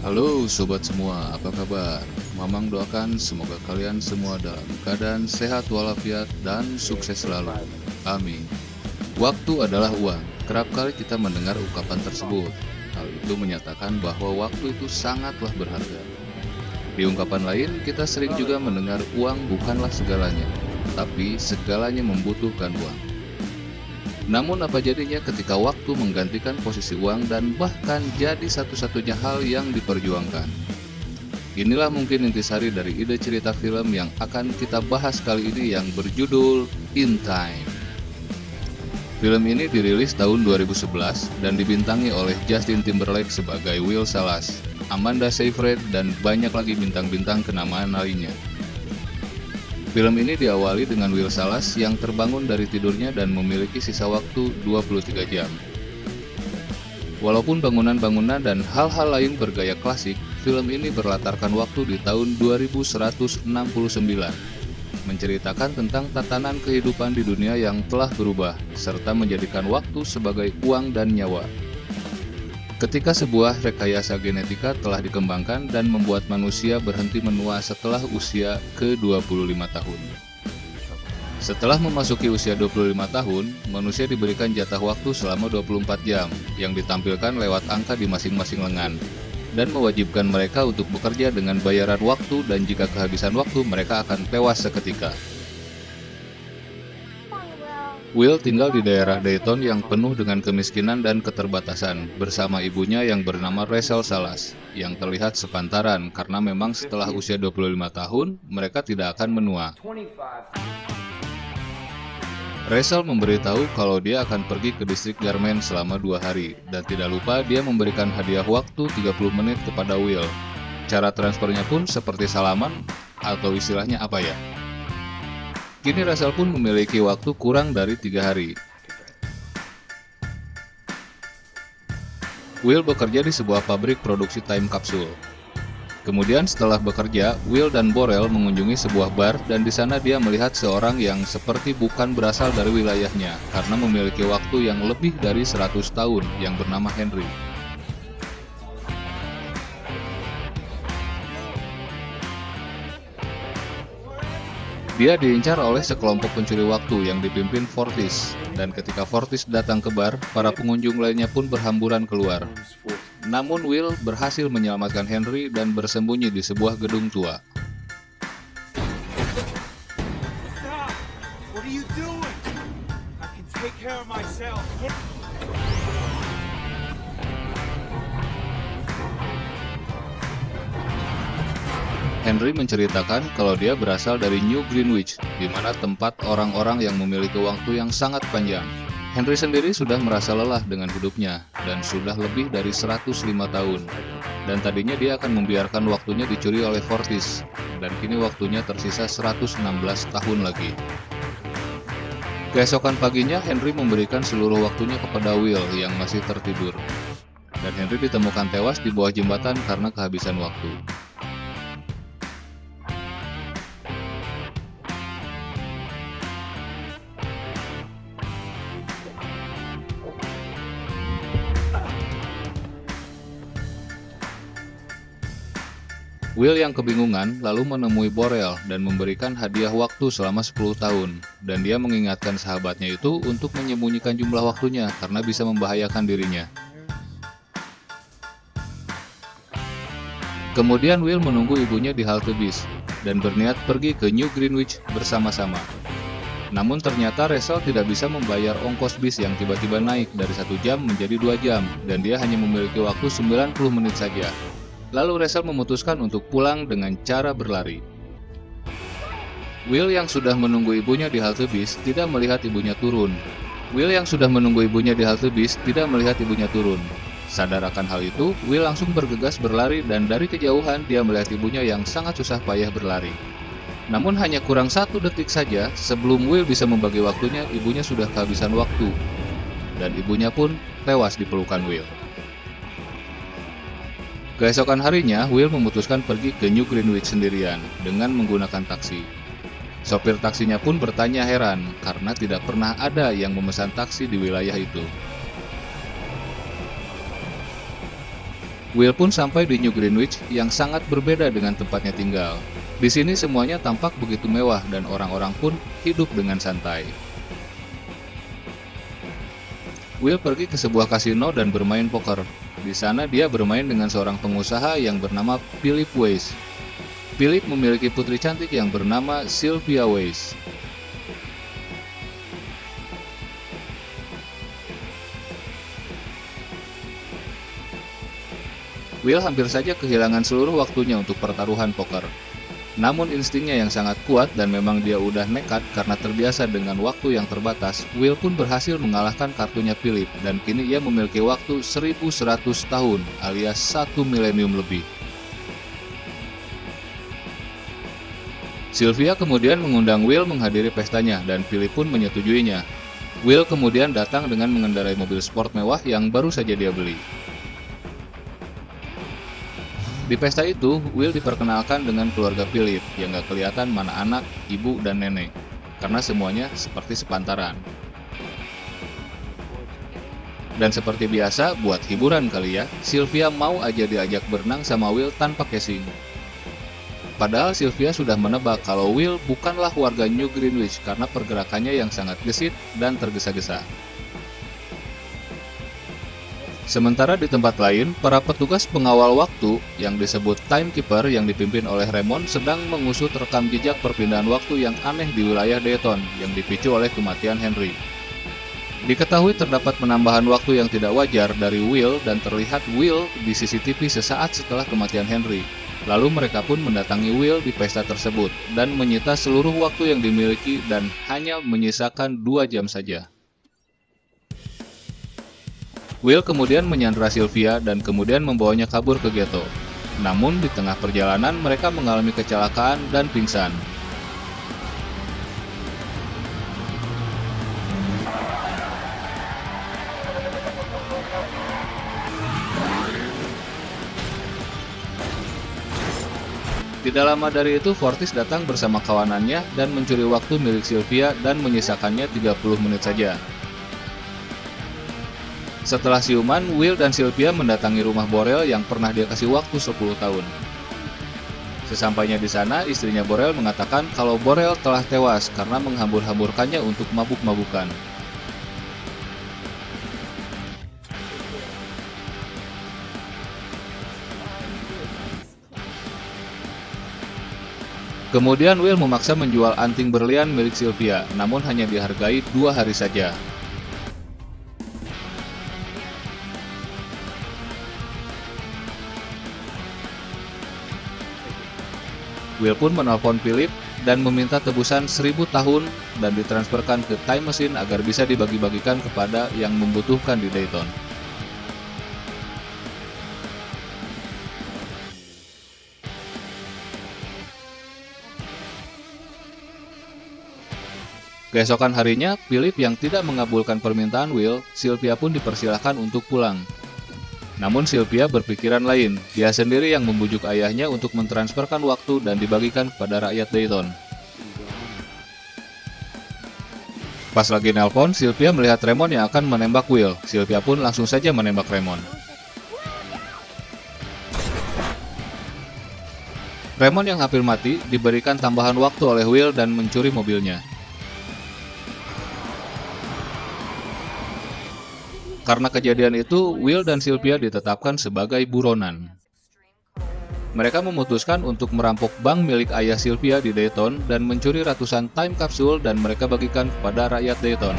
Halo sobat semua, apa kabar? Mamang doakan semoga kalian semua dalam keadaan sehat walafiat dan sukses selalu. Amin. Waktu adalah uang. Kerap kali kita mendengar ungkapan tersebut. Hal itu menyatakan bahwa waktu itu sangatlah berharga. Di ungkapan lain, kita sering juga mendengar uang bukanlah segalanya, tapi segalanya membutuhkan uang. Namun apa jadinya ketika waktu menggantikan posisi uang dan bahkan jadi satu-satunya hal yang diperjuangkan? Inilah mungkin intisari dari ide cerita film yang akan kita bahas kali ini yang berjudul In Time. Film ini dirilis tahun 2011 dan dibintangi oleh Justin Timberlake sebagai Will Salas, Amanda Seyfried, dan banyak lagi bintang-bintang kenamaan lainnya. Film ini diawali dengan Will Salas yang terbangun dari tidurnya dan memiliki sisa waktu 23 jam. Walaupun bangunan-bangunan dan hal-hal lain bergaya klasik, film ini berlatarkan waktu di tahun 2169, menceritakan tentang tatanan kehidupan di dunia yang telah berubah, serta menjadikan waktu sebagai uang dan nyawa. Ketika sebuah rekayasa genetika telah dikembangkan dan membuat manusia berhenti menua setelah usia ke-25 tahun. Setelah memasuki usia 25 tahun, manusia diberikan jatah waktu selama 24 jam yang ditampilkan lewat angka di masing-masing lengan dan mewajibkan mereka untuk bekerja dengan bayaran waktu, dan jika kehabisan waktu mereka akan tewas seketika. Will tinggal di daerah Dayton yang penuh dengan kemiskinan dan keterbatasan bersama ibunya yang bernama Rachel Salas, yang terlihat sepantaran karena memang setelah usia 25 tahun mereka tidak akan menua. Rachel memberitahu kalau dia akan pergi ke distrik garmen selama 2 hari, dan tidak lupa dia memberikan hadiah waktu 30 menit kepada Will. Cara transfernya pun seperti salaman, atau istilahnya apa ya? Kini Rachel pun memiliki waktu kurang dari 3 hari. Will bekerja di sebuah pabrik produksi time capsule. Kemudian setelah bekerja, Will dan Borel mengunjungi sebuah bar dan di sana dia melihat seorang yang seperti bukan berasal dari wilayahnya karena memiliki waktu yang lebih dari 100 tahun yang bernama Henry. Dia diincar oleh sekelompok pencuri waktu yang dipimpin Fortis, dan ketika Fortis datang ke bar, para pengunjung lainnya pun berhamburan keluar. Namun Will berhasil menyelamatkan Henry dan bersembunyi di sebuah gedung tua. Henry menceritakan kalau dia berasal dari New Greenwich, di mana tempat orang-orang yang memiliki waktu yang sangat panjang. Henry sendiri sudah merasa lelah dengan hidupnya, dan sudah lebih dari 105 tahun. Dan tadinya dia akan membiarkan waktunya dicuri oleh Fortis, dan kini waktunya tersisa 116 tahun lagi. Keesokan paginya, Henry memberikan seluruh waktunya kepada Will yang masih tertidur. Dan Henry ditemukan tewas di bawah jembatan karena kehabisan waktu. Will yang kebingungan lalu menemui Borel dan memberikan hadiah waktu selama 10 tahun, dan dia mengingatkan sahabatnya itu untuk menyembunyikan jumlah waktunya karena bisa membahayakan dirinya. Kemudian Will menunggu ibunya di halte bis dan berniat pergi ke New Greenwich bersama-sama. Namun ternyata Rachel tidak bisa membayar ongkos bis yang tiba-tiba naik dari 1 jam menjadi 2 jam, dan dia hanya memiliki waktu 90 menit saja. Lalu Rachel memutuskan untuk pulang dengan cara berlari. Will yang sudah menunggu ibunya di halte bis tidak melihat ibunya turun. Sadar akan hal itu, Will langsung bergegas berlari dan dari kejauhan dia melihat ibunya yang sangat susah payah berlari. Namun hanya kurang 1 detik saja sebelum Will bisa membagi waktunya, ibunya sudah kehabisan waktu. Dan ibunya pun tewas di pelukan Will. Keesokan harinya, Will memutuskan pergi ke New Greenwich sendirian dengan menggunakan taksi. Sopir taksinya pun bertanya heran karena tidak pernah ada yang memesan taksi di wilayah itu. Will pun sampai di New Greenwich yang sangat berbeda dengan tempatnya tinggal. Di sini semuanya tampak begitu mewah dan orang-orang pun hidup dengan santai. Will pergi ke sebuah kasino dan bermain poker. Di sana dia bermain dengan seorang pengusaha yang bernama Philip Weiss. Philip memiliki putri cantik yang bernama Sylvia Weiss. Will hampir saja kehilangan seluruh waktunya untuk pertaruhan poker. Namun instingnya yang sangat kuat dan memang dia udah nekat karena terbiasa dengan waktu yang terbatas, Will pun berhasil mengalahkan kartunya Philip dan kini ia memiliki waktu 1100 tahun alias 1 milenium lebih. Sylvia kemudian mengundang Will menghadiri pestanya dan Philip pun menyetujuinya. Will kemudian datang dengan mengendarai mobil sport mewah yang baru saja dia beli. Di pesta itu, Will diperkenalkan dengan keluarga Philip yang gak kelihatan mana anak, ibu, dan nenek, karena semuanya seperti sepantaran. Dan seperti biasa, buat hiburan kali ya, Sylvia mau aja diajak berenang sama Will tanpa casing. Padahal Sylvia sudah menebak kalau Will bukanlah warga New Greenwich karena pergerakannya yang sangat gesit dan tergesa-gesa. Sementara di tempat lain, para petugas pengawal waktu yang disebut timekeeper yang dipimpin oleh Raymond sedang mengusut rekam jejak perpindahan waktu yang aneh di wilayah Dayton yang dipicu oleh kematian Henry. Diketahui terdapat penambahan waktu yang tidak wajar dari Will dan terlihat Will di CCTV sesaat setelah kematian Henry. Lalu mereka pun mendatangi Will di pesta tersebut dan menyita seluruh waktu yang dimiliki dan hanya menyisakan 2 jam saja. Will kemudian menyandra Sylvia dan kemudian membawanya kabur ke ghetto. Namun di tengah perjalanan mereka mengalami kecelakaan dan pingsan. Tidak lama dari itu, Fortis datang bersama kawanannya dan mencuri waktu milik Sylvia dan menyisakannya 30 menit saja. Setelah siuman, Will dan Sylvia mendatangi rumah Borel yang pernah dia kasih waktu 10 tahun. Sesampainya di sana, istrinya Borel mengatakan kalau Borel telah tewas karena menghambur-hamburkannya untuk mabuk-mabukan. Kemudian Will memaksa menjual anting berlian milik Sylvia, namun hanya dihargai 2 hari saja. Will pun menelpon Philip dan meminta tebusan 1000 tahun dan ditransferkan ke time machine agar bisa dibagi-bagikan kepada yang membutuhkan di Dayton. Keesokan harinya, Philip yang tidak mengabulkan permintaan Will, Sylvia pun dipersilahkan untuk pulang. Namun Sylvia berpikiran lain, dia sendiri yang membujuk ayahnya untuk mentransferkan waktu dan dibagikan kepada rakyat Dayton. Pas lagi nelpon, Sylvia melihat Raymond yang akan menembak Will. Sylvia pun langsung saja menembak Raymond. Raymond yang hampir mati diberikan tambahan waktu oleh Will dan mencuri mobilnya. Karena kejadian itu, Will dan Sylvia ditetapkan sebagai buronan. Mereka memutuskan untuk merampok bank milik ayah Sylvia di Dayton dan mencuri ratusan time capsule dan mereka bagikan kepada rakyat Dayton.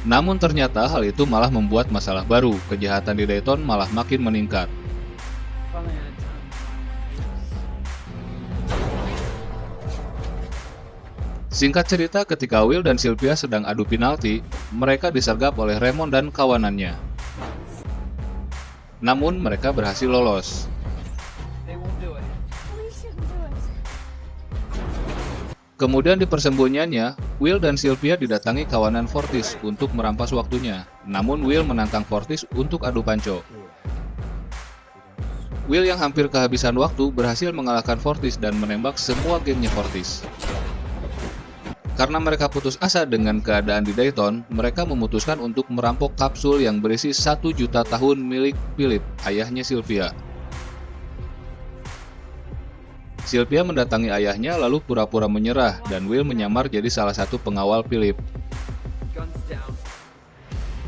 Namun ternyata hal itu malah membuat masalah baru, kejahatan di Dayton malah makin meningkat. Singkat cerita, ketika Will dan Sylvia sedang adu penalti, mereka disergap oleh Raymond dan kawanannya. Namun mereka berhasil lolos. Kemudian di persembunyiannya, Will dan Sylvia didatangi kawanan Fortis untuk merampas waktunya. Namun Will menantang Fortis untuk adu panco. Will yang hampir kehabisan waktu berhasil mengalahkan Fortis dan menembak semua gengnya Fortis. Karena mereka putus asa dengan keadaan di Dayton, mereka memutuskan untuk merampok kapsul yang berisi 1 juta tahun milik Philip, ayahnya Sylvia. Sylvia mendatangi ayahnya lalu pura-pura menyerah dan Will menyamar jadi salah satu pengawal Philip.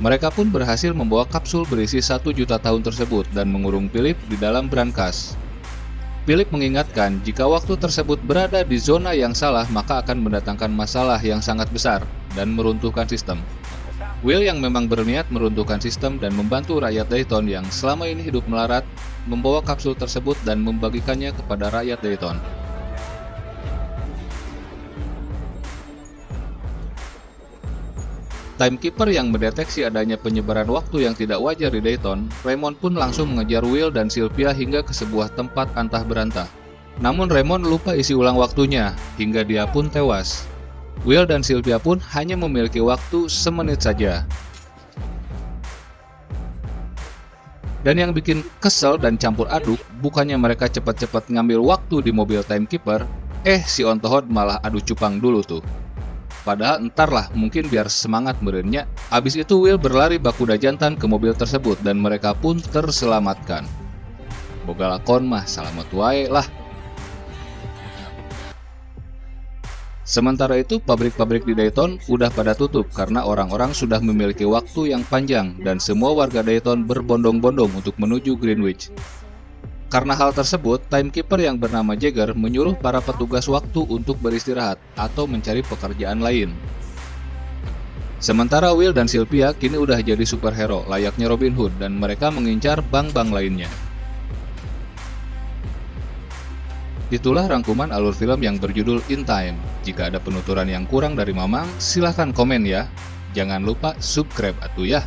Mereka pun berhasil membawa kapsul berisi 1 juta tahun tersebut dan mengurung Philip di dalam brankas. Philip mengingatkan jika waktu tersebut berada di zona yang salah maka akan mendatangkan masalah yang sangat besar dan meruntuhkan sistem. Will yang memang berniat meruntuhkan sistem dan membantu rakyat Dayton yang selama ini hidup melarat, membawa kapsul tersebut dan membagikannya kepada rakyat Dayton. Timekeeper yang mendeteksi adanya penyebaran waktu yang tidak wajar di Dayton, Raymond pun langsung mengejar Will dan Sylvia hingga ke sebuah tempat antah berantah. Namun Raymond lupa isi ulang waktunya, hingga dia pun tewas. Will dan Sylvia pun hanya memiliki waktu semenit saja. Dan yang bikin kesel dan campur aduk, bukannya mereka cepat-cepat ngambil waktu di mobil Timekeeper, si Ontohod malah adu cupang dulu tuh. Padahal entarlah, mungkin biar semangat merenya. Abis itu Will berlari bakuda jantan ke mobil tersebut dan mereka pun terselamatkan. Boga lakon mah salamet wae lah. Sementara itu pabrik-pabrik di Dayton udah pada tutup karena orang-orang sudah memiliki waktu yang panjang dan semua warga Dayton berbondong-bondong untuk menuju Greenwich. Karena hal tersebut, Timekeeper yang bernama Jagger menyuruh para petugas waktu untuk beristirahat atau mencari pekerjaan lain. Sementara Will dan Sylvia kini udah jadi superhero layaknya Robin Hood dan mereka mengincar bank-bank lainnya. Itulah rangkuman alur film yang berjudul In Time. Jika ada penuturan yang kurang dari Mamang, silahkan komen ya. Jangan lupa subscribe atuh ya.